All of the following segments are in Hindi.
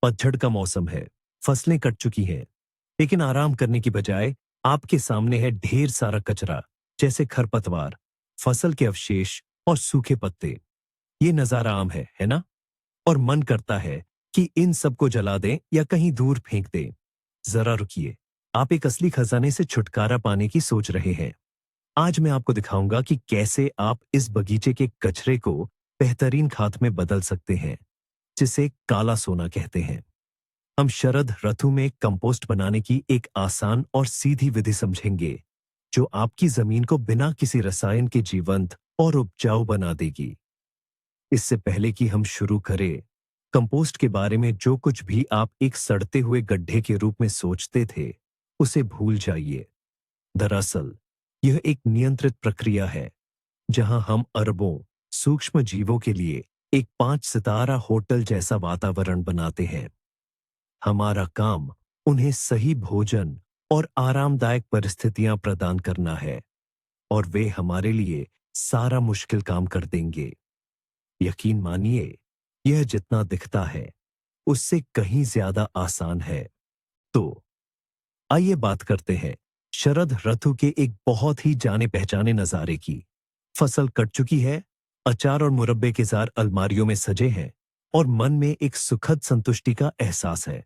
पतझड़ का मौसम है, फसलें कट चुकी हैं, लेकिन आराम करने की बजाय आपके सामने है ढेर सारा कचरा, जैसे खरपतवार, फसल के अवशेष और सूखे पत्ते। ये नजारा आम है ना? और मन करता है कि इन सबको जला दें या कहीं दूर फेंक दें। जरा रुकिए, आप एक असली खजाने से छुटकारा पाने की सोच रहे हैं। आज मैं आपको दिखाऊंगा कि कैसे आप इस बगीचे के कचरे को बेहतरीन खाद में बदल सकते हैं, जिसे काला सोना कहते हैं। हम शरद ऋतु में कंपोस्ट बनाने की एक आसान और सीधी विधि समझेंगे, जो आपकी जमीन को बिना किसी रसायन के जीवंत और उपजाऊ बना देगी। इससे पहले कि हम शुरू करें, कंपोस्ट के बारे में जो कुछ भी आप एक सड़ते हुए गड्ढे के रूप में सोचते थे, उसे भूल जाइए। दरअसल, यह एक नियंत्रित प्रक्रिया है, जहां हम अरबों सूक्ष्म जीवों के लिए एक 5 सितारा होटल जैसा वातावरण बनाते हैं। हमारा काम उन्हें सही भोजन और आरामदायक परिस्थितियां प्रदान करना है, और वे हमारे लिए सारा मुश्किल काम कर देंगे। यकीन मानिए, यह जितना दिखता है, उससे कहीं ज्यादा आसान है। तो आइए बात करते हैं शरद ऋतु के एक बहुत ही जाने पहचाने नजारे की। फसल कट चुकी है, अचार और मुरब्बे के जार अलमारियों में सजे हैं, और मन में एक सुखद संतुष्टि का एहसास है।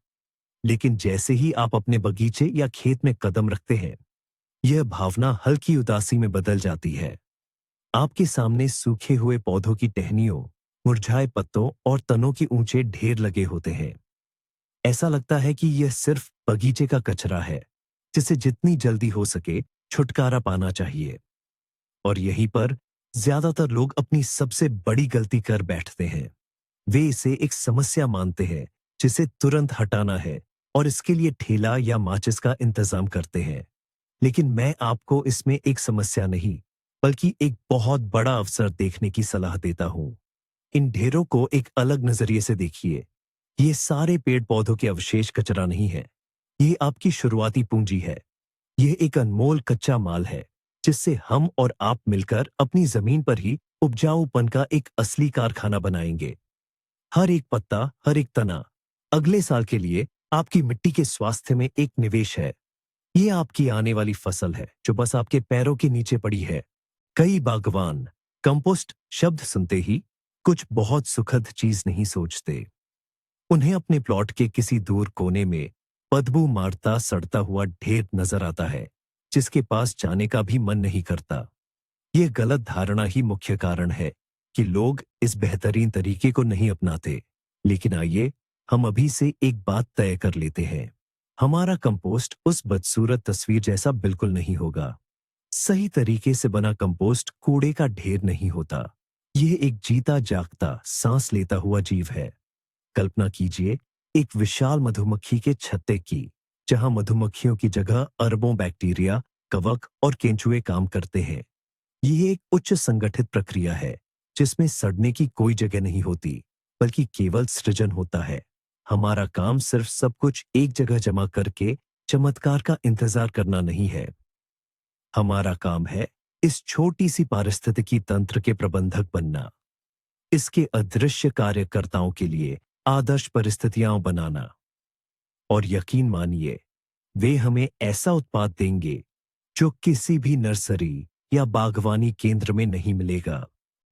लेकिन जैसे ही आप अपने बगीचे या खेत में कदम रखते हैं, यह भावना हल्की उदासी में बदल जाती है। आपके सामने सूखे हुए पौधों की टहनियों, मुरझाए पत्तों और तनों के ऊंचे ढेर लगे होते हैं। ऐसा लगता है कि यह सिर्फ बगीचे का कचरा है, जिसे जितनी जल्दी हो सके छुटकारा पाना चाहिए। और यहीं पर ज्यादातर लोग अपनी सबसे बड़ी गलती कर बैठते हैं। वे इसे एक समस्या मानते हैं, जिसे तुरंत हटाना है, और इसके लिए ठेला या माचिस का इंतजाम करते हैं। लेकिन मैं आपको इसमें एक समस्या नहीं, बल्कि एक बहुत बड़ा अवसर देखने की सलाह देता हूं। इन ढेरों को एक अलग नजरिए से देखिए। ये सारे पेड़ पौधों के अवशेष कचरा नहीं है। ये आपकी शुरुआती पूंजी है। यह एक अनमोल कच्चा माल है, जिससे हम और आप मिलकर अपनी जमीन पर ही उपजाऊपन का एक असली कारखाना बनाएंगे। हर एक पत्ता, हर एक तना अगले साल के लिए आपकी मिट्टी के स्वास्थ्य में एक निवेश है। ये आपकी आने वाली फसल है, जो बस आपके पैरों के नीचे पड़ी है। कई बागवान कंपोस्ट शब्द सुनते ही कुछ बहुत सुखद चीज नहीं सोचते। उन्हें अपने प्लॉट के किसी दूर कोने में बदबू मारता सड़ता हुआ ढेर नजर आता है, जिसके पास जाने का भी मन नहीं करता। यह गलत धारणा ही मुख्य कारण है कि लोग इस बेहतरीन तरीके को नहीं अपनाते। लेकिन आइए, हम अभी से एक बात तय कर लेते हैं। हमारा कंपोस्ट उस बदसूरत तस्वीर जैसा बिल्कुल नहीं होगा। सही तरीके से बना कंपोस्ट कूड़े का ढेर नहीं होता। यह एक जीता जागता सांस लेता हुआ जीव है। कल्पना कीजिए एक विशाल मधुमक्खी के छत्ते की, जहां मधुमक्खियों की जगह अरबों बैक्टीरिया, कवक और केंचुए काम करते हैं। यह एक उच्च संगठित प्रक्रिया है, जिसमें सड़ने की कोई जगह नहीं होती, बल्कि केवल सृजन होता है। हमारा काम सिर्फ सब कुछ एक जगह जमा करके चमत्कार का इंतजार करना नहीं है। हमारा काम है इस छोटी सी पारिस्थितिकी तंत्र के प्रबंधक बनना, इसके अदृश्य कार्यकर्ताओं के लिए आदर्श परिस्थितियां बनाना। और यकीन मानिए, वे हमें ऐसा उत्पाद देंगे जो किसी भी नर्सरी या बागवानी केंद्र में नहीं मिलेगा।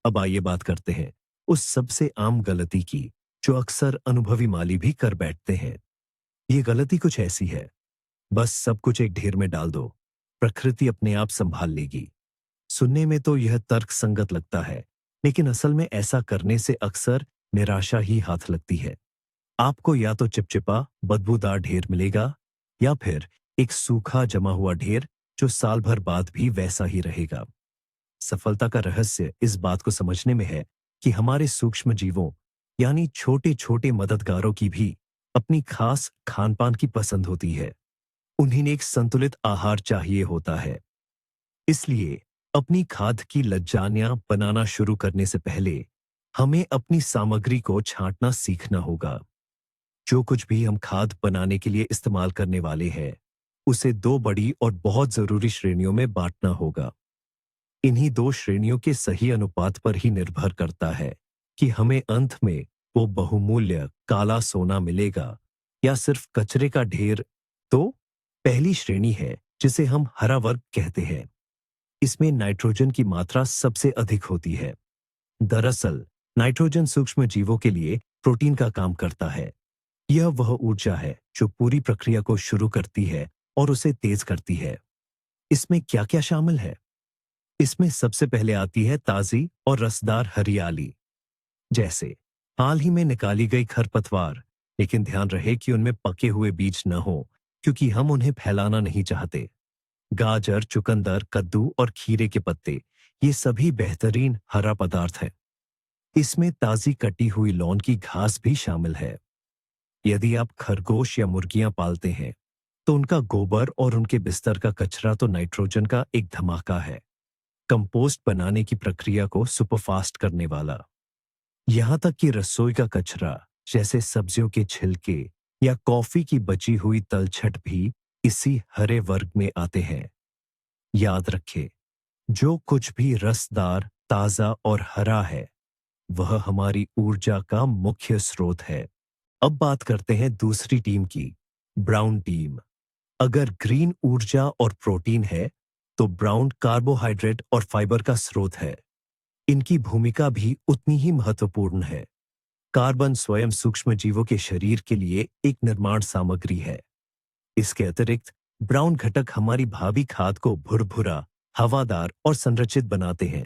अब आइए बात करते हैं उस सबसे आम गलती की, जो अक्सर अनुभवी माली भी कर बैठते हैं। ये गलती कुछ ऐसी है: बस सब कुछ एक ढेर में डाल दो, प्रकृति अपने आप संभाल लेगी। सुनने में तो यह तर्क संगत लगता है, लेकिन असल में ऐसा करने से अक्सर निराशा ही हाथ लगती है। आपको या तो चिपचिपा बदबूदार ढेर मिलेगा, या फिर एक सूखा जमा हुआ ढेर जो साल भर बाद भी वैसा ही रहेगा। सफलता का रहस्य इस बात को समझने में है कि हमारे सूक्ष्म जीवों, यानी छोटे छोटे मददगारों की भी अपनी खास खानपान की पसंद होती है। उन्हें एक संतुलित आहार चाहिए होता है। इसलिए अपनी खाद की लज्जानियां बनाना शुरू करने से पहले हमें अपनी सामग्री को छांटना सीखना होगा। जो कुछ भी हम खाद बनाने के लिए इस्तेमाल करने वाले हैं, उसे 2 बड़ी और बहुत जरूरी श्रेणियों में बांटना होगा। इन्हीं 2 श्रेणियों के सही अनुपात पर ही निर्भर करता है कि हमें अंत में वो बहुमूल्य काला सोना मिलेगा या सिर्फ कचरे का ढेर? तो पहली श्रेणी है जिसे हम हरा वर्ग कहते हैं। इसमें नाइट्रोजन की मात्रा सबसे अधिक होती है। दरअसल नाइट्रोजन सूक्ष्म जीवों के लिए प्रोटीन का काम करता है। यह वह ऊर्जा है जो पूरी प्रक्रिया को शुरू करती है और उसे तेज करती है। इसमें क्या क्या शामिल है? इसमें सबसे पहले आती है ताजी और रसदार हरियाली, जैसे हाल ही में निकाली गई खरपतवार, लेकिन ध्यान रहे कि उनमें पके हुए बीज न हो, क्योंकि हम उन्हें फैलाना नहीं चाहते। गाजर, चुकंदर, कद्दू और खीरे के पत्ते, ये सभी बेहतरीन हरा पदार्थ हैं। इसमें ताजी कटी हुई लॉन की घास भी शामिल है। यदि आप खरगोश या मुर्गियां पालते हैं, तो उनका गोबर और उनके बिस्तर का कचरा तो नाइट्रोजन का एक धमाका है, कंपोस्ट बनाने की प्रक्रिया को सुपरफास्ट करने वाला। यहां तक कि रसोई का कचरा, जैसे सब्जियों के छिलके या कॉफी की बची हुई तलछट भी इसी हरे वर्ग में आते हैं। याद रखें, जो कुछ भी रसदार, ताजा और हरा है, वह हमारी ऊर्जा का मुख्य स्रोत है। अब बात करते हैं दूसरी टीम की, ब्राउन टीम। अगर ग्रीन ऊर्जा और प्रोटीन है, तो ब्राउन कार्बोहाइड्रेट और फाइबर का स्रोत है। इनकी भूमिका भी उतनी ही महत्वपूर्ण है। कार्बन स्वयं सूक्ष्म जीवों के शरीर के लिए एक निर्माण सामग्री है। इसके अतिरिक्त ब्राउन घटक हमारी भावी खाद को भुरभुरा, हवादार और संरचित बनाते हैं।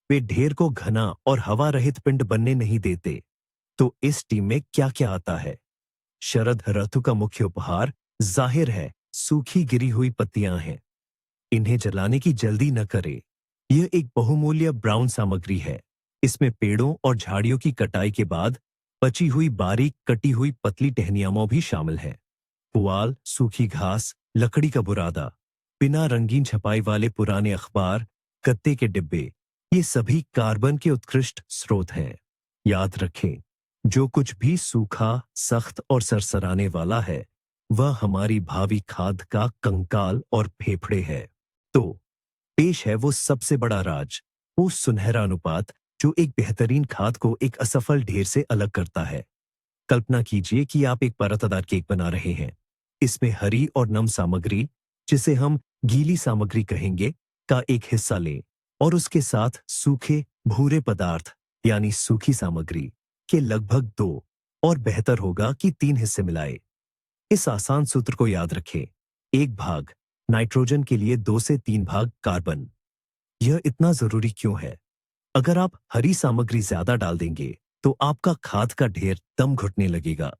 वे ढेर को घना और हवा रहित पिंड बनने नहीं देते। तो इस टीम में क्या क्या आता है? शरद ऋतु का मुख्य उपहार जाहिर है सूखी गिरी हुई पत्तियां हैं। इन्हें जलाने की जल्दी न करें। यह एक बहुमूल्य ब्राउन सामग्री है। इसमें पेड़ों और झाड़ियों की कटाई के बाद बची हुई बारीक कटी हुई पतली टहनियामों भी शामिल है। पुआल, सूखी घास, लकड़ी का बुरादा, बिना रंगीन छपाई वाले पुराने अखबार, गत्ते के डिब्बे, ये सभी कार्बन के उत्कृष्ट स्रोत हैं। याद रखें, जो कुछ भी सूखा, सख्त और सरसराने वाला है, वह हमारी भावी खाद का कंकाल और फेफड़े है। तो पेश है वो सबसे बड़ा राज, वो सुनहरा अनुपात जो एक बेहतरीन खाद को एक असफल ढेर से अलग करता है। कल्पना कीजिए कि आप एक परतदार केक बना रहे हैं। इसमें हरी और नम सामग्री, जिसे हम गीली सामग्री कहेंगे, का एक हिस्सा लें और उसके साथ सूखे भूरे पदार्थ यानी सूखी सामग्री के लगभग 2 और बेहतर होगा कि 3 हिस्से मिलाए। इस आसान सूत्र को याद रखें, 1 भाग नाइट्रोजन के लिए 2 से 3 भाग कार्बन। यह इतना जरूरी क्यों है? अगर आप हरी सामग्री ज्यादा डाल देंगे, तो आपका खाद का ढेर दम घुटने लगेगा,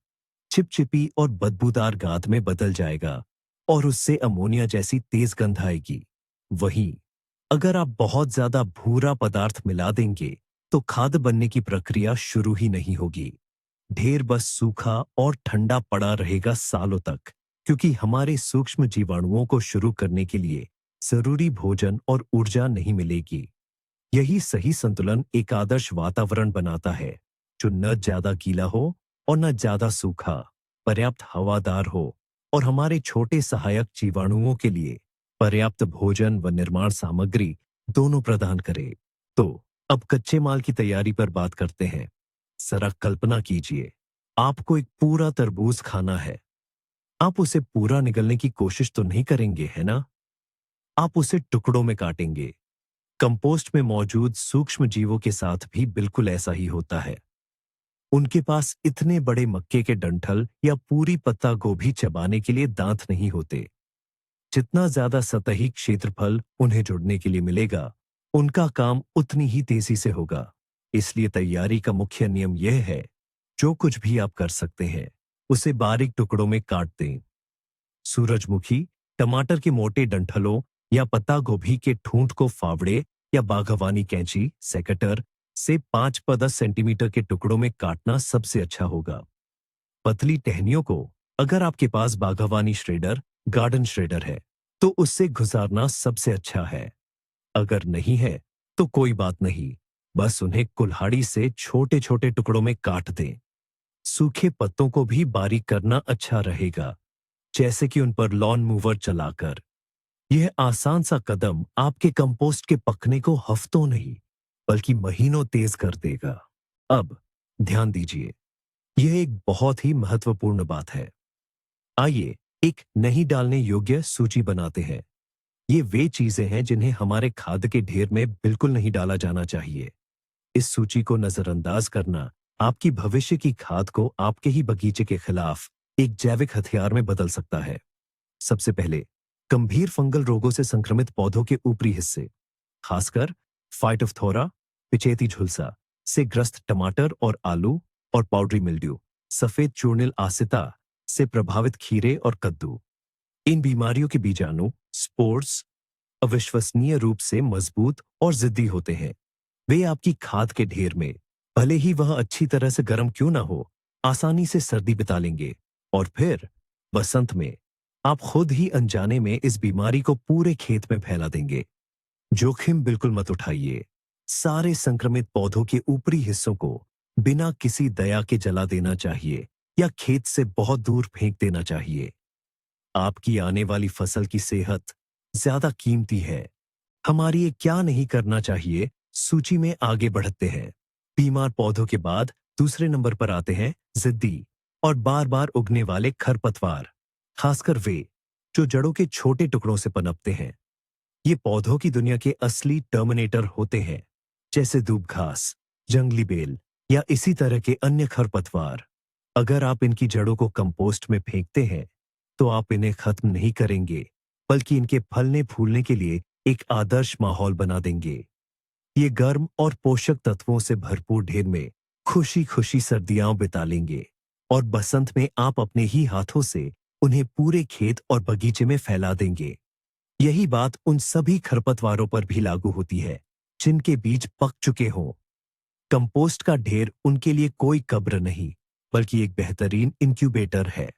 चिपचिपी और बदबूदार गाद में बदल जाएगा और उससे अमोनिया जैसी तेज गंध आएगी। वहीं अगर आप बहुत ज्यादा भूरा पदार्थ मिला देंगे, तो खाद बनने की प्रक्रिया शुरू ही नहीं होगी। ढेर बस सूखा और ठंडा पड़ा रहेगा सालों तक, क्योंकि हमारे सूक्ष्म जीवाणुओं को शुरू करने के लिए जरूरी भोजन और ऊर्जा नहीं मिलेगी। यही सही संतुलन एक आदर्श वातावरण बनाता है, जो न ज्यादा गीला हो और न ज्यादा सूखा, पर्याप्त हवादार हो और हमारे छोटे सहायक जीवाणुओं के लिए पर्याप्त भोजन व निर्माण सामग्री दोनों प्रदान करे। तो अब कच्चे माल की तैयारी पर बात करते हैं। जरा कल्पना कीजिए, आपको एक पूरा तरबूज खाना है। आप उसे पूरा निगलने की कोशिश तो नहीं करेंगे, है ना? आप उसे टुकड़ों में काटेंगे। कंपोस्ट में मौजूद सूक्ष्म जीवों के साथ भी बिल्कुल ऐसा ही होता है। उनके पास इतने बड़े मक्के के डंठल या पूरी पत्ता गोभी चबाने के लिए दांत नहीं होते। जितना ज्यादा सतही क्षेत्रफल उन्हें जुड़ने के लिए मिलेगा, उनका काम उतनी ही तेजी से होगा। इसलिए तैयारी का मुख्य नियम यह है, जो कुछ भी आप कर सकते हैं, उसे बारीक टुकड़ों में काट दें। सूरजमुखी, टमाटर के मोटे डंठलों या पत्ता गोभी के ठूंठ को फावड़े या बागवानी कैंची सेकेटर से 5-10 सेंटीमीटर के टुकड़ों में काटना सबसे अच्छा होगा। पतली टहनियों को, अगर आपके पास बागवानी श्रेडर, गार्डन श्रेडर है, तो उससे गुजारना सबसे अच्छा है। अगर नहीं है, तो कोई बात नहीं, बस उन्हें कुल्हाड़ी से छोटे छोटे टुकड़ों में काट दें। सूखे पत्तों को भी बारीक करना अच्छा रहेगा, जैसे कि उन पर लॉन मूवर चलाकर। यह आसान सा कदम आपके कंपोस्ट के पकने को हफ्तों नहीं, बल्कि महीनों तेज कर देगा। अब ध्यान दीजिए, यह एक बहुत ही महत्वपूर्ण बात है। आइए एक नहीं डालने योग्य सूची बनाते हैं। ये वे चीजें हैं जिन्हें हमारे खाद्य के ढेर में बिल्कुल नहीं डाला जाना चाहिए। इस सूची को नजरअंदाज करना आपकी भविष्य की खाद को आपके ही बगीचे के खिलाफ एक जैविक हथियार में बदल सकता है। सबसे पहले, गंभीर फंगल रोगों से संक्रमित पौधों के ऊपरी हिस्से, खासकर फाइटोफथोरा, पिचेती झुलसा से ग्रस्त टमाटर और आलू, और पाउडरी मिल्ड्यू, सफेद चूर्निल आसिता से प्रभावित खीरे और कद्दू। इन बीमारियों के बीजाणु, स्पोर्स, अविश्वसनीय रूप से मजबूत और जिद्दी होते हैं। वे आपकी खाद के ढेर में, भले ही वह अच्छी तरह से गर्म क्यों ना हो, आसानी से सर्दी बिता लेंगे, और फिर बसंत में आप खुद ही अनजाने में इस बीमारी को पूरे खेत में फैला देंगे। जोखिम बिल्कुल मत उठाइए। सारे संक्रमित पौधों के ऊपरी हिस्सों को बिना किसी दया के जला देना चाहिए या खेत से बहुत दूर फेंक देना चाहिए। आपकी आने वाली फसल की सेहत ज्यादा कीमती है। हमारी ये क्या नहीं करना चाहिए सूची में आगे बढ़ते हैं। बीमार पौधों के बाद दूसरे नंबर पर आते हैं जिद्दी और बार बार उगने वाले खरपतवार, खासकर वे जो जड़ों के छोटे टुकड़ों से पनपते हैं। ये पौधों की दुनिया के असली टर्मिनेटर होते हैं, जैसे दूब घास, जंगली बेल या इसी तरह के अन्य खरपतवार। अगर आप इनकी जड़ों को कंपोस्ट में फेंकते हैं, तो आप इन्हें खत्म नहीं करेंगे, बल्कि इनके फलने फूलने के लिए एक आदर्श माहौल बना देंगे। ये गर्म और पोषक तत्वों से भरपूर ढेर में खुशी खुशी सर्दियां बिता लेंगे, और बसंत में आप अपने ही हाथों से उन्हें पूरे खेत और बगीचे में फैला देंगे। यही बात उन सभी खरपतवारों पर भी लागू होती है जिनके बीज पक चुके हों। कंपोस्ट का ढेर उनके लिए कोई कब्र नहीं, बल्कि एक बेहतरीन इंक्यूबेटर है।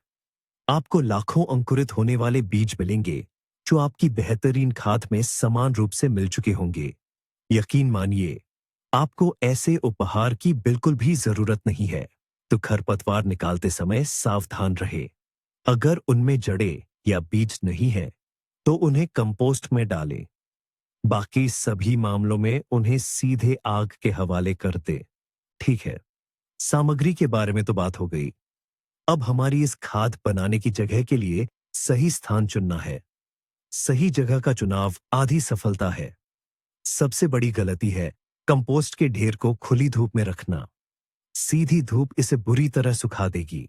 आपको लाखों अंकुरित होने वाले बीज मिलेंगे जो आपकी बेहतरीन खाद में समान रूप से मिल चुके होंगे। यकीन मानिए, आपको ऐसे उपहार की बिल्कुल भी जरूरत नहीं है। तो खरपतवार निकालते समय सावधान रहे। अगर उनमें जड़ें या बीज नहीं है, तो उन्हें कंपोस्ट में डालें। बाकी सभी मामलों में उन्हें सीधे आग के हवाले कर दें। ठीक है, सामग्री के बारे में तो बात हो गई। अब हमारी इस खाद बनाने की जगह के लिए सही स्थान चुनना है। सही जगह का चुनाव आधी सफलता है। सबसे बड़ी गलती है कंपोस्ट के ढेर को खुली धूप में रखना। सीधी धूप इसे बुरी तरह सुखा देगी।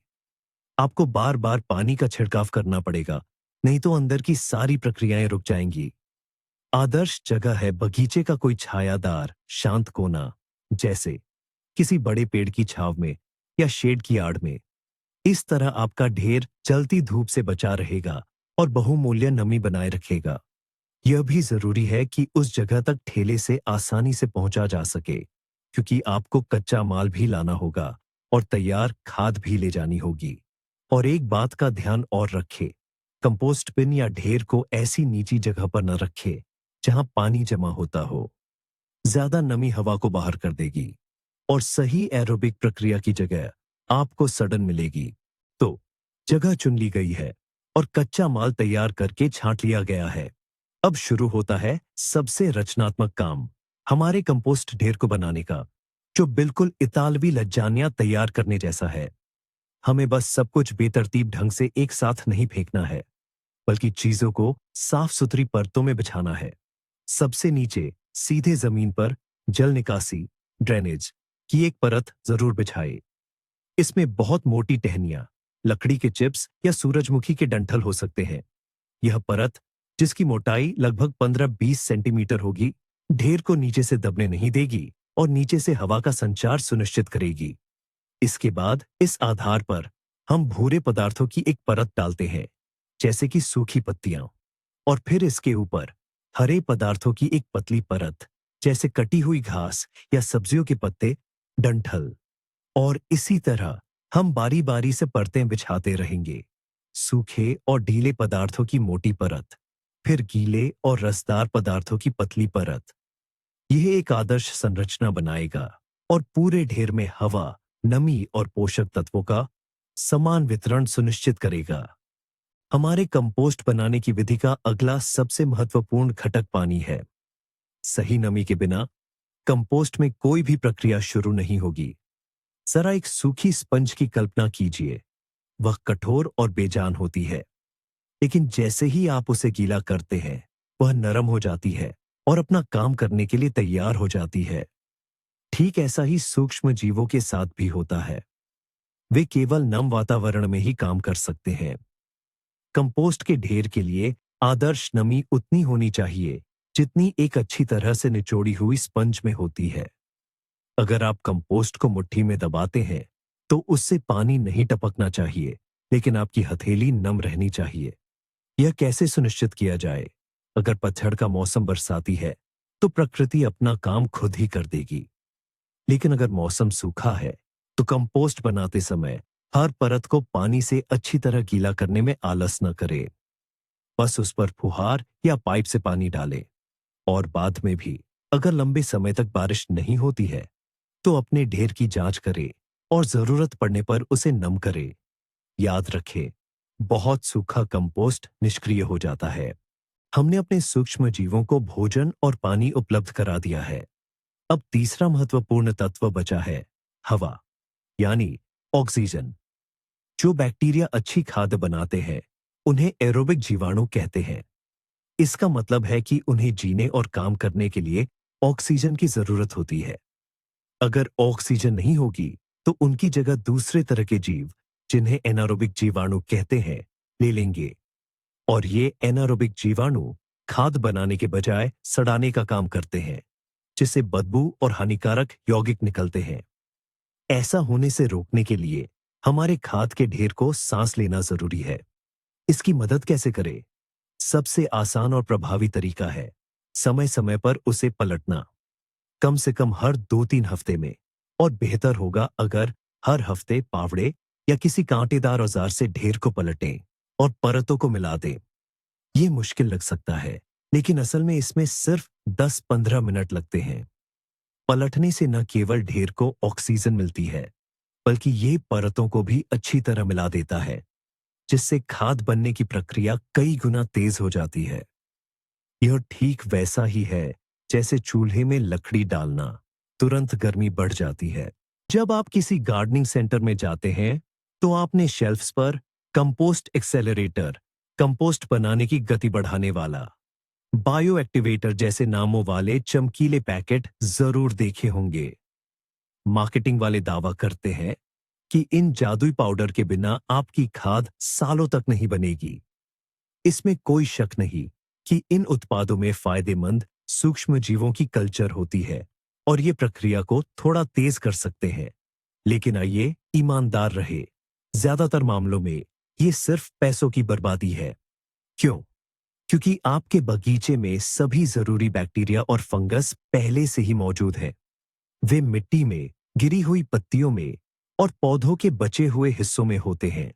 आपको बार बार पानी का छिड़काव करना पड़ेगा, नहीं तो अंदर की सारी प्रक्रियाएं रुक जाएंगी। आदर्श जगह है बगीचे का कोई छायादार शांत कोना, जैसे किसी बड़े पेड़ की छांव में या शेड की आड़ में। इस तरह आपका ढेर जलती धूप से बचा रहेगा और बहुमूल्य नमी बनाए रखेगा। यह भी जरूरी है कि उस जगह तक ठेले से आसानी से पहुंचा जा सके, क्योंकि आपको कच्चा माल भी लाना होगा और तैयार खाद भी ले जानी होगी। और एक बात का ध्यान और रखें, कंपोस्ट बिन या ढेर को ऐसी नीची जगह पर न रखें जहां पानी जमा होता हो। ज्यादा नमी हवा को बाहर कर देगी और सही एरोबिक प्रक्रिया की जगह आपको सड़न मिलेगी। तो जगह चुन ली गई है और कच्चा माल तैयार करके छांट लिया गया है। अब शुरू होता है सबसे रचनात्मक काम, हमारे कंपोस्ट ढेर को बनाने का, जो बिल्कुल इतालवी लज्जानिया तैयार करने जैसा है। हमें बस सब कुछ बेतरतीब ढंग से एक साथ नहीं फेंकना है, बल्कि चीजों को साफ सुथरी परतों में बिछाना है। सबसे नीचे सीधे जमीन पर जल निकासी, ड्रेनेज की एक परत जरूर बिछाए। इसमें बहुत मोटी टहनियां, लकड़ी के चिप्स या सूरजमुखी के डंठल हो सकते हैं। यह परत, जिसकी मोटाई लगभग 15-20 सेंटीमीटर होगी, ढेर को नीचे से दबने नहीं देगी और नीचे से हवा का संचार सुनिश्चित करेगी। इसके बाद इस आधार पर हम भूरे पदार्थों की एक परत डालते हैं, जैसे कि सूखी पत्तियां, और फिर इसके ऊपर हरे पदार्थों की एक पतली परत, जैसे कटी हुई घास या सब्जियों के पत्ते, डंठल। और इसी तरह हम बारी बारी से परतें बिछाते रहेंगे। सूखे और ढीले पदार्थों की मोटी परत, फिर गीले और रसदार पदार्थों की पतली परत। यह एक आदर्श संरचना बनाएगा और पूरे ढेर में हवा, नमी और पोषक तत्वों का समान वितरण सुनिश्चित करेगा। हमारे कंपोस्ट बनाने की विधि का अगला सबसे महत्वपूर्ण घटक पानी है। सही नमी के बिना कंपोस्ट में कोई भी प्रक्रिया शुरू नहीं होगी। जरा एक सूखी स्पंज की कल्पना कीजिए। वह कठोर और बेजान होती है, लेकिन जैसे ही आप उसे गीला करते हैं, वह नरम हो जाती है और अपना काम करने के लिए तैयार हो जाती है। ठीक ऐसा ही सूक्ष्म जीवों के साथ भी होता है। वे केवल नम वातावरण में ही काम कर सकते हैं। कंपोस्ट के ढेर के लिए आदर्श नमी उतनी होनी चाहिए जितनी एक अच्छी तरह से निचोड़ी हुई स्पंज में होती है। अगर आप कंपोस्ट को मुट्ठी में दबाते हैं, तो उससे पानी नहीं टपकना चाहिए, लेकिन आपकी हथेली नम रहनी चाहिए। यह कैसे सुनिश्चित किया जाए? अगर पतझड़ का मौसम बरसाती है, तो प्रकृति अपना काम खुद ही कर देगी। लेकिन अगर मौसम सूखा है, तो कंपोस्ट बनाते समय हर परत को पानी से अच्छी तरह गीला करने में आलस न करें। बस उस पर फुहार या पाइप से पानी डालें। और बाद में भी अगर लंबे समय तक बारिश नहीं होती है, तो अपने ढेर की जांच करें और जरूरत पड़ने पर उसे नम करें। याद रखें, बहुत सूखा कंपोस्ट निष्क्रिय हो जाता है। हमने अपने सूक्ष्म जीवों को भोजन और पानी उपलब्ध करा दिया है। अब तीसरा महत्वपूर्ण तत्व बचा है, हवा, यानी ऑक्सीजन। जो बैक्टीरिया अच्छी खाद्य बनाते हैं, उन्हें एरोबिक जीवाणु कहते हैं। इसका मतलब है कि उन्हें जीने और काम करने के लिए ऑक्सीजन की जरूरत होती है। अगर ऑक्सीजन नहीं होगी, तो उनकी जगह दूसरे तरह के जीव, जिन्हें एनारोबिक जीवाणु कहते हैं, ले लेंगे। और ये एनारोबिक जीवाणु खाद बनाने के बजाय सड़ाने का काम करते हैं, जिससे बदबू और हानिकारक यौगिक निकलते हैं। ऐसा होने से रोकने के लिए हमारे खाद के ढेर को सांस लेना जरूरी है। इसकी मदद कैसे करें? सबसे आसान और प्रभावी तरीका है समय समय पर उसे पलटना, कम से कम हर 2-3 हफ्ते में। और बेहतर होगा अगर हर हफ्ते पावड़े या किसी कांटेदार औजार से ढेर को पलटें और परतों को मिला दें। ये मुश्किल लग सकता है, लेकिन असल में इसमें सिर्फ 10-15 मिनट लगते हैं। पलटने से न केवल ढेर को ऑक्सीजन मिलती है, बल्कि ये परतों को भी अच्छी तरह मिला देता है, जिससे खाद बनने की प्रक्रिया कई गुना तेज हो जाती है। यह ठीक वैसा ही है जैसे चूल्हे में लकड़ी डालना, तुरंत गर्मी बढ़ जाती है। जब आप किसी गार्डनिंग सेंटर में जाते हैं, तो आपने शेल्फ्स पर कंपोस्ट एक्सेलरेटर, कंपोस्ट बनाने की गति बढ़ाने वाला, बायो एक्टिवेटर जैसे नामों वाले चमकीले पैकेट जरूर देखे होंगे। मार्केटिंग वाले दावा करते हैं कि इन जादुई पाउडर के बिना आपकी खाद सालों तक नहीं बनेगी। इसमें कोई शक नहीं कि इन उत्पादों में फायदेमंद सूक्ष्म जीवों की कल्चर होती है और ये प्रक्रिया को थोड़ा तेज कर सकते हैं। लेकिन आइए ईमानदार रहे, ज्यादातर मामलों में ये सिर्फ पैसों की बर्बादी है। क्यों? क्योंकि आपके बगीचे में सभी जरूरी बैक्टीरिया और फंगस पहले से ही मौजूद हैं। वे मिट्टी में, गिरी हुई पत्तियों में और पौधों के बचे हुए हिस्सों में होते हैं।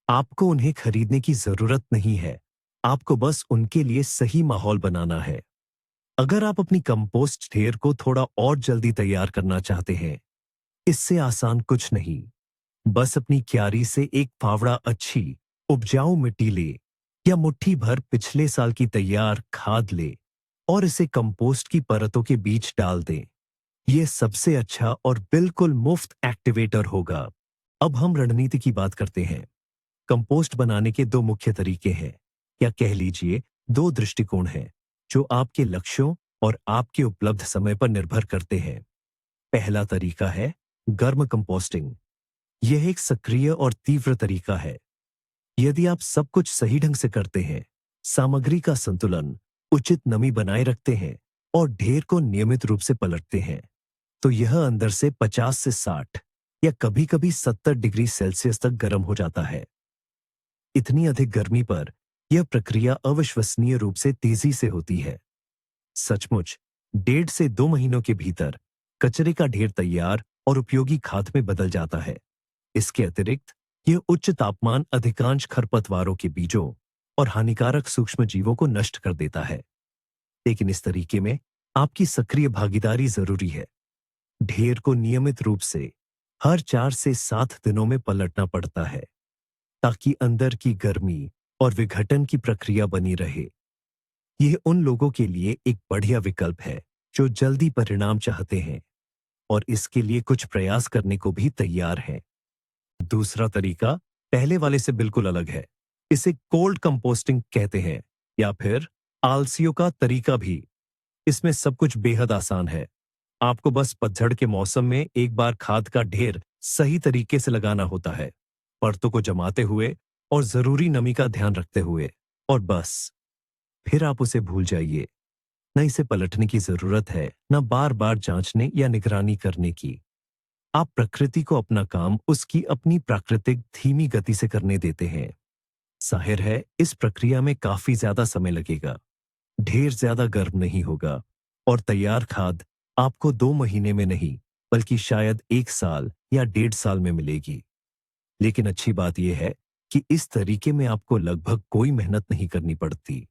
आपको उन्हें खरीदने की जरूरत नहीं है, आपको बस उनके लिए सही माहौल बनाना है। अगर आप अपनी कंपोस्ट ढेर को थोड़ा और जल्दी तैयार करना चाहते हैं, इससे आसान कुछ नहीं। बस अपनी क्यारी से एक फावड़ा अच्छी, उपजाऊ मिट्टी ले या मुट्ठी भर पिछले साल की तैयार खाद ले और इसे कंपोस्ट की परतों के बीच डाल दें। यह सबसे अच्छा और बिल्कुल मुफ्त एक्टिवेटर होगा। अब हम रणनीति की बात करते हैं। कंपोस्ट बनाने के दो मुख्य तरीके हैं, या कह लीजिए दो दृष्टिकोण हैं, जो आपके लक्ष्यों और आपके उपलब्ध समय पर निर्भर करते हैं। पहला तरीका है गर्म कंपोस्टिंग। यह एक सक्रिय और तीव्र तरीका है। यदि आप सब कुछ सही ढंग से करते हैं, सामग्री का संतुलन, उचित नमी बनाए रखते हैं और ढेर को नियमित रूप से पलटते हैं, तो यह अंदर से 50 से 60 या कभी-कभी 70 डिग्री सेल्सियस तक गर्म हो जाता है। इतनी अधिक गर्मी पर यह प्रक्रिया अविश्वसनीय रूप से तेजी से होती है। सचमुच 1.5 से 2 महीनों के भीतर कचरे का ढेर तैयार और उपयोगी खाद में बदल जाता है। इसके अतिरिक्त यह उच्च तापमान अधिकांश खरपतवारों के बीजों और हानिकारक सूक्ष्म जीवों को नष्ट कर देता है। लेकिन इस तरीके में आपकी सक्रिय भागीदारी जरूरी है। ढेर को नियमित रूप से हर 4 से 7 दिनों में पलटना पड़ता है, ताकि अंदर की गर्मी और विघटन की प्रक्रिया बनी रहे। यह उन लोगों के लिए एक बढ़िया विकल्प है जो जल्दी परिणाम चाहते हैं। और इसके लिए कुछ प्रयास करने को भी तैयार हैं। दूसरा तरीका पहले वाले से बिल्कुल अलग है। इसे कोल्ड कंपोस्टिंग कहते हैं या फिर आलसियों का तरीका भी। इसमें सब कुछ बेहद आसान है। आपको बस पतझड़ के मौसम में एक बार खाद का ढेर सही तरीके से लगाना होता है, परतों को जमाते हुए और जरूरी नमी का ध्यान रखते हुए, और बस फिर आप उसे भूल जाइए। न इसे पलटने की जरूरत है, न बार बार जांचने या निगरानी करने की। आप प्रकृति को अपना काम उसकी अपनी प्राकृतिक धीमी गति से करने देते हैं। जाहिर है इस प्रक्रिया में काफी ज्यादा समय लगेगा, ढेर ज्यादा गर्म नहीं होगा, और तैयार खाद आपको 2 महीने में नहीं बल्कि शायद 1 साल या 1.5 साल में मिलेगी। लेकिन अच्छी बात यह है कि इस तरीके में आपको लगभग कोई मेहनत नहीं करनी पड़ती।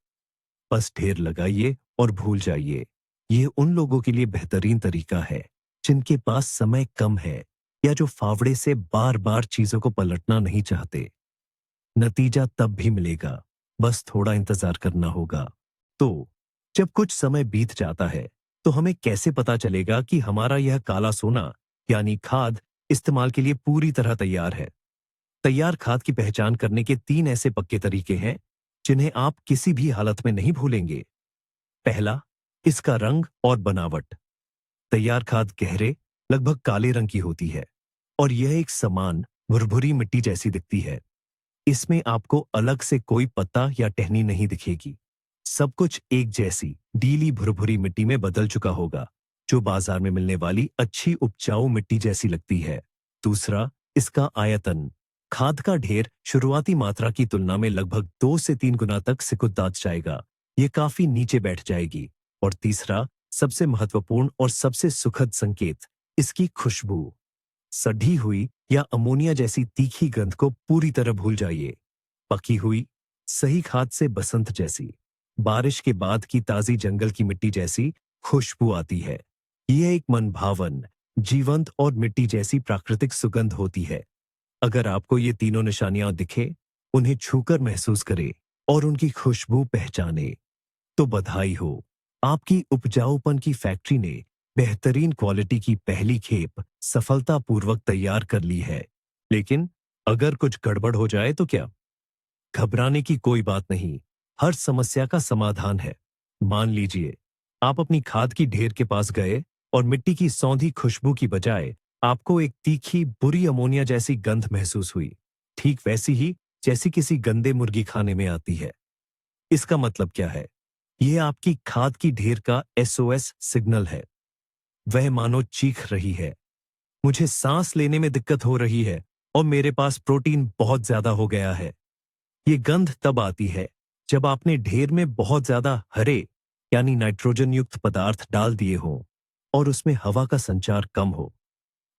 बस ढेर लगाइए और भूल जाइए। ये उन लोगों के लिए बेहतरीन तरीका है जिनके पास समय कम है या जो फावड़े से बार बार चीजों को पलटना नहीं चाहते। नतीजा तब भी मिलेगा, बस थोड़ा इंतजार करना होगा। तो जब कुछ समय बीत जाता है तो हमें कैसे पता चलेगा कि हमारा यह काला सोना यानी खाद इस्तेमाल के लिए पूरी तरह तैयार है? तैयार खाद की पहचान करने के 3 ऐसे पक्के तरीके हैं जिन्हें आप किसी भी हालत में नहीं भूलेंगे। पहला, इसका रंग और बनावट। तैयार खाद गहरे, लगभग काले रंग की होती है और यह एक समान भुरभुरी मिट्टी जैसी दिखती है। इसमें आपको अलग से कोई पत्ता या टहनी नहीं दिखेगी। सब कुछ एक जैसी डीली भुरभुरी मिट्टी में बदल चुका होगा, जो बाजार में मिलने वाली अच्छी उपजाऊ मिट्टी जैसी लगती है। दूसरा, इसका आयतन। खाद का ढेर शुरुआती मात्रा की तुलना में लगभग 2 से 3 गुना तक सिकुड़ता जाएगा। ये काफी नीचे बैठ जाएगी। और तीसरा, सबसे महत्वपूर्ण और सबसे सुखद संकेत, इसकी खुशबू। सड़ी हुई या अमोनिया जैसी तीखी गंध को पूरी तरह भूल जाइए। पकी हुई, सही खाद से बसंत जैसी, बारिश के बाद की ताजी जंगल की मिट्टी जैसी खुशबू आती है। यह एक मनभावन, जीवंत और मिट्टी जैसी प्राकृतिक सुगंध होती है। अगर आपको ये तीनों निशानियां दिखे, उन्हें छूकर महसूस करें और उनकी खुशबू पहचाने, तो बधाई हो, आपकी उपजाऊपन की फैक्ट्री ने बेहतरीन क्वालिटी की पहली खेप सफलतापूर्वक तैयार कर ली है। लेकिन अगर कुछ गड़बड़ हो जाए तो क्या? घबराने की कोई बात नहीं, हर समस्या का समाधान है। मान लीजिए आप अपनी खाद की ढेर के पास गए और मिट्टी की सौंधी खुशबू की बजाय आपको एक तीखी बुरी अमोनिया जैसी गंध महसूस हुई, ठीक वैसी ही जैसी किसी गंदे मुर्गी खाने में आती है। इसका मतलब क्या है? यह आपकी खाद की ढेर का SOS सिग्नल है। वह मानो चीख रही है, मुझे सांस लेने में दिक्कत हो रही है और मेरे पास प्रोटीन बहुत ज्यादा हो गया है। ये गंध तब आती है जब आपने ढेर में बहुत ज्यादा हरे यानी नाइट्रोजन युक्त पदार्थ डाल दिए हों और उसमें हवा का संचार कम हो।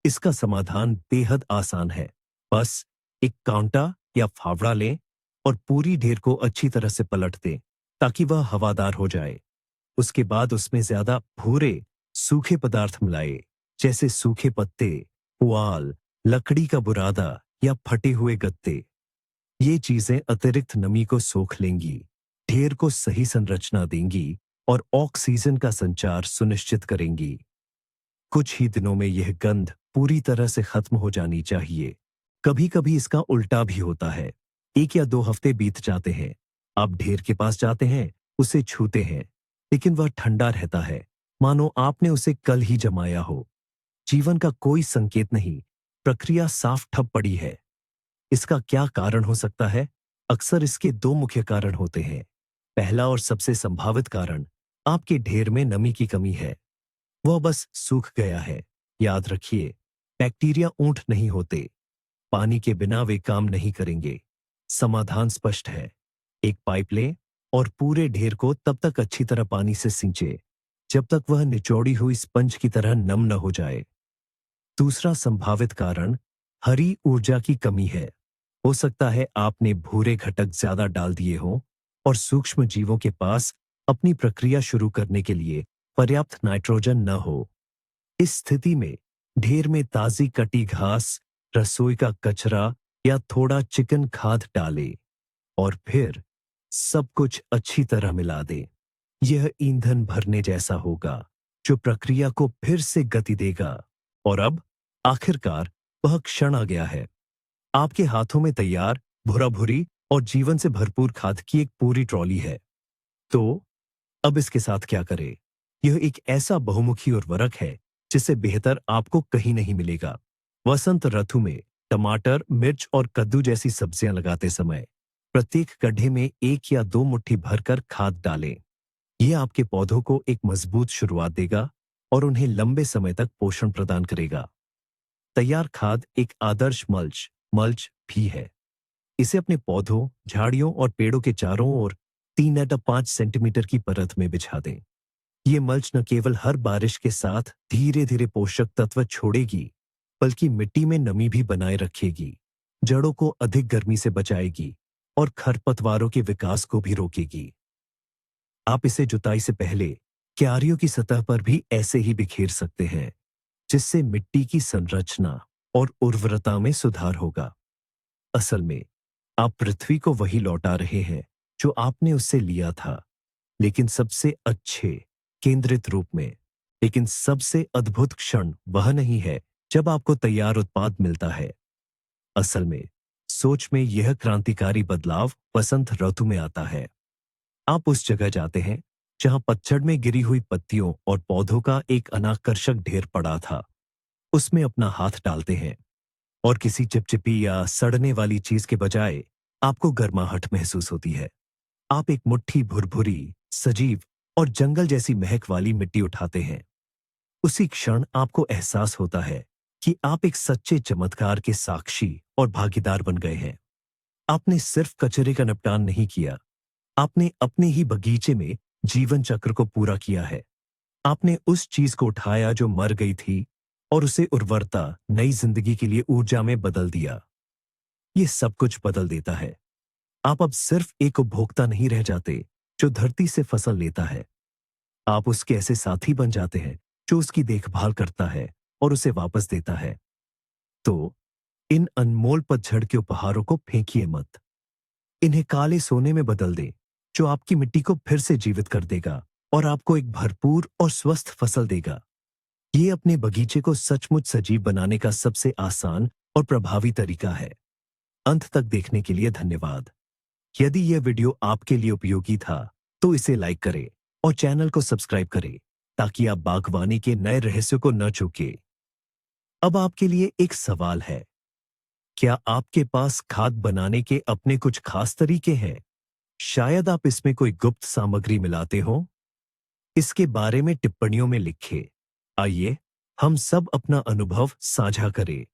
इसका समाधान बेहद आसान है। बस एक कांटा या फावड़ा लें और पूरी ढेर को अच्छी तरह से पलट दें ताकि वह हवादार हो जाए। उसके बाद उसमें ज्यादा भूरे सूखे पदार्थ मिलाए, जैसे सूखे पत्ते, पुआल, लकड़ी का बुरादा या फटे हुए गत्ते। ये चीजें अतिरिक्त नमी को सोख लेंगी, ढेर को सही संरचना देंगी और ऑक्सीजन का संचार सुनिश्चित करेंगी। कुछ ही दिनों में यह गंध पूरी तरह से खत्म हो जानी चाहिए। कभी कभी इसका उल्टा भी होता है। 1 या 2 हफ्ते बीत जाते हैं, आप ढेर के पास जाते हैं, उसे छूते हैं, लेकिन वह ठंडा रहता है, मानो आपने उसे कल ही जमाया हो। जीवन का कोई संकेत नहीं, प्रक्रिया साफ ठप पड़ी है। इसका क्या कारण हो सकता है? अक्सर इसके 2 मुख्य कारण होते हैं। पहला और सबसे संभावित कारण आपके ढेर में नमी की कमी है। वह बस सूख गया है। याद रखिए, बैक्टीरिया ऊंट नहीं होते। पानी के बिना वे काम नहीं करेंगे। समाधान स्पष्ट है। एक पाइप लें और पूरे ढेर को तब तक अच्छी तरह पानी से सींचे जब तक वह निचोड़ी हुई स्पंज की तरह नम न हो जाए। दूसरा संभावित कारण हरी ऊर्जा की कमी है। हो सकता है आपने भूरे घटक ज्यादा डाल दिए हों और सूक्ष्म जीवों के पास अपनी प्रक्रिया शुरू करने के लिए पर्याप्त नाइट्रोजन न हो। इस स्थिति में ढेर में ताजी कटी घास, रसोई का कचरा या थोड़ा चिकन खाद डालें और फिर सब कुछ अच्छी तरह मिला दें। यह ईंधन भरने जैसा होगा जो प्रक्रिया को फिर से गति देगा। और अब आखिरकार वह क्षण आ गया है। आपके हाथों में तैयार भुरा भुरी और जीवन से भरपूर खाद की एक पूरी ट्रॉली है। तो अब इसके साथ क्या करें? यह एक ऐसा बहुमुखी उर्वरक है जिससे बेहतर आपको कहीं नहीं मिलेगा। वसंत ऋतु में टमाटर, मिर्च और कद्दू जैसी सब्जियां लगाते समय प्रत्येक गड्ढे में 1 या 2 मुट्ठी भरकर खाद डालें। यह आपके पौधों को एक मजबूत शुरुआत देगा और उन्हें लंबे समय तक पोषण प्रदान करेगा। तैयार खाद एक आदर्श मल्च मल्च भी है। इसे अपने पौधों, झाड़ियों और पेड़ों के चारों ओर 3 या 5 सेंटीमीटर की परत में बिछा दें। ये मल्च न केवल हर बारिश के साथ धीरे धीरे पोषक तत्व छोड़ेगी, बल्कि मिट्टी में नमी भी बनाए रखेगी, जड़ों को अधिक गर्मी से बचाएगी और खरपतवारों के विकास को भी रोकेगी। आप इसे जुताई से पहले क्यारियों की सतह पर भी ऐसे ही बिखेर सकते हैं, जिससे मिट्टी की संरचना और उर्वरता में सुधार होगा। असल में आप पृथ्वी को वही लौटा रहे हैं जो आपने उससे लिया था, लेकिन सबसे अच्छे, केंद्रित रूप में। लेकिन सबसे अद्भुत क्षण वह नहीं है जब आपको तैयार उत्पाद मिलता है। असल में सोच में यह क्रांतिकारी बदलाव वसंत ऋतु में आता है। आप उस जगह जाते हैं जहां पतझड़ में गिरी हुई पत्तियों और पौधों का एक अनाकर्षक ढेर पड़ा था। उसमें अपना हाथ डालते हैं और किसी चिपचिपी या सड़ने वाली चीज के बजाय आपको गर्माहट महसूस होती है। आप एक मुट्ठी भुरभुरी, सजीव और जंगल जैसी महक वाली मिट्टी उठाते हैं। उसी क्षण आपको एहसास होता है कि आप एक सच्चे चमत्कार के साक्षी और भागीदार बन गए हैं। आपने सिर्फ कचरे का निपटान नहीं किया, आपने अपने ही बगीचे में जीवन चक्र को पूरा किया है। आपने उस चीज को उठाया जो मर गई थी और उसे उर्वरता, नई जिंदगी के लिए ऊर्जा में बदल दिया। ये सब कुछ बदल देता है। आप अब सिर्फ एक उपभोक्ता नहीं रह जाते जो धरती से फसल लेता है। आप उसके ऐसे साथी बन जाते हैं जो उसकी देखभाल करता है और उसे वापस देता है। तो इन अनमोल पतझड़ के उपहारों को फेंकिए मत। इन्हें काले सोने में बदल दें, जो आपकी मिट्टी को फिर से जीवित कर देगा और आपको एक भरपूर और स्वस्थ फसल देगा। ये अपने बगीचे को सचमुच सजीव बनाने का सबसे आसान और प्रभावी तरीका है। अंत तक देखने के लिए धन्यवाद। यदि यह वीडियो आपके लिए उपयोगी था, तो इसे लाइक करें और चैनल को सब्सक्राइब करें, ताकि आप बागवानी के नए रहस्यों को न चूकें। अब आपके लिए एक सवाल है, क्या आपके पास खाद बनाने के अपने कुछ खास तरीके हैं? शायद आप इसमें कोई गुप्त सामग्री मिलाते हो? इसके बारे में टिप्पणियों में लिखें। आइए हम सब अपना अनुभव साझा करें।